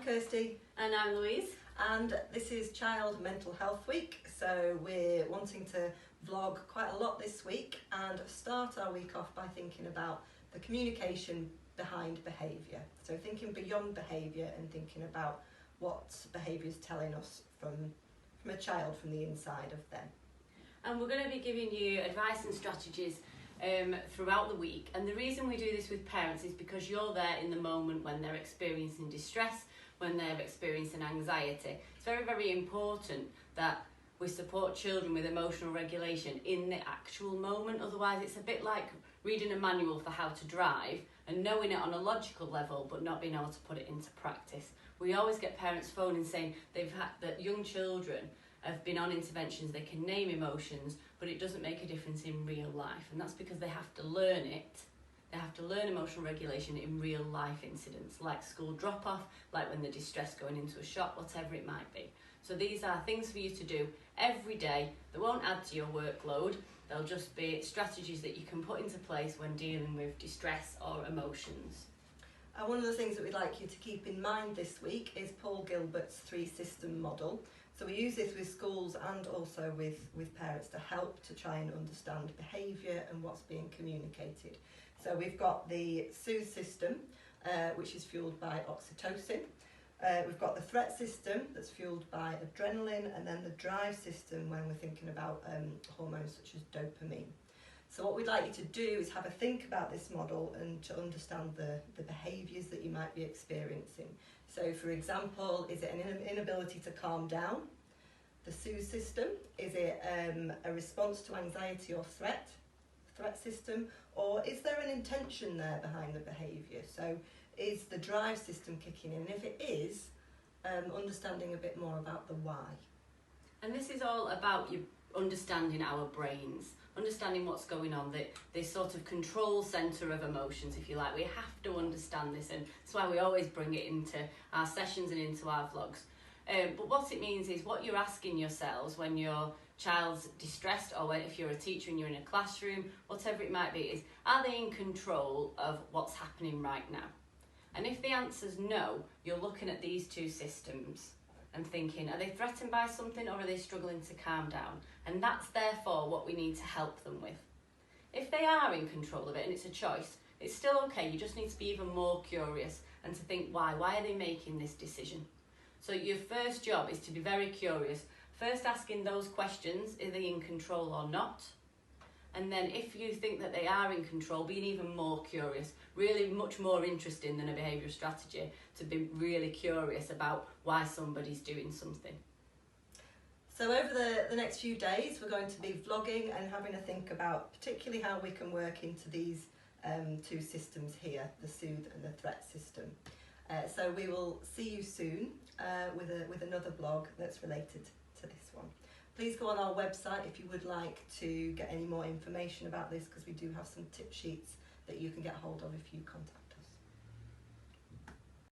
Kirsty. And I'm Louise. And this is Child Mental Health Week, so we're wanting to vlog quite a lot this week and start our week off by thinking about the communication behind behaviour. So thinking beyond behaviour and thinking about what behaviour is telling us from a child, from the inside of them. And we're going to be giving you advice and strategies throughout the week, and the reason we do this with parents is because you're there in the moment when they're experiencing distress, when they're experiencing anxiety. It's very, very important that we support children with emotional regulation in the actual moment. Otherwise it's a bit like reading a manual for how to drive and knowing it on a logical level but not being able to put it into practice. We always get parents phoning saying that young children have been on interventions, they can name emotions, but it doesn't make a difference in real life. And that's because they have to learn it. They have to learn emotional regulation in real life incidents, like school drop-off, like when they're distressed going into a shop, whatever it might be. So these are things for you to do every day that won't add to your workload. They'll just be strategies that you can put into place when dealing with distress or emotions. One of the things that we'd like you to keep in mind this week is Paul Gilbert's 3-system model. So we use this with schools and also with parents to help to try and understand behaviour and what's being communicated. So we've got the soothe system, which is fuelled by oxytocin. We've got the threat system that's fuelled by adrenaline, and then the drive system when we're thinking about hormones such as dopamine. So what we'd like you to do is have a think about this model and to understand the behaviours that you might be experiencing. So for example, is it an inability to calm down? The soothe system, is it a response to anxiety or threat system, or is there an intention there behind the behaviour? So is the drive system kicking in? And if it is, understanding a bit more about the why. And this is all about you understanding our brains, understanding what's going on, this sort of control centre of emotions, if you like. We have to understand this, and that's why we always bring it into our sessions and into our vlogs. But what it means is what you're asking yourselves when your child's distressed, or if you're a teacher and you're in a classroom, whatever it might be, is are they in control of what's happening right now? And if the answer's no, you're looking at these two systems and thinking, are they threatened by something or are they struggling to calm down? And that's therefore what we need to help them with. If they are in control of it and it's a choice, it's still okay. You just need to be even more curious and to think why are they making this decision? So your first job is to be very curious. First asking those questions, are they in control or not? And then if you think that they are in control, being even more curious, really much more interesting than a behavioural strategy, to be really curious about why somebody's doing something. So over the next few days, we're going to be vlogging and having a think about particularly how we can work into these two systems here, the soothe and the threat system. So we will see you soon with another blog that's related to this one. Please go on our website if you would like to get any more information about this, because we do have some tip sheets that you can get hold of if you contact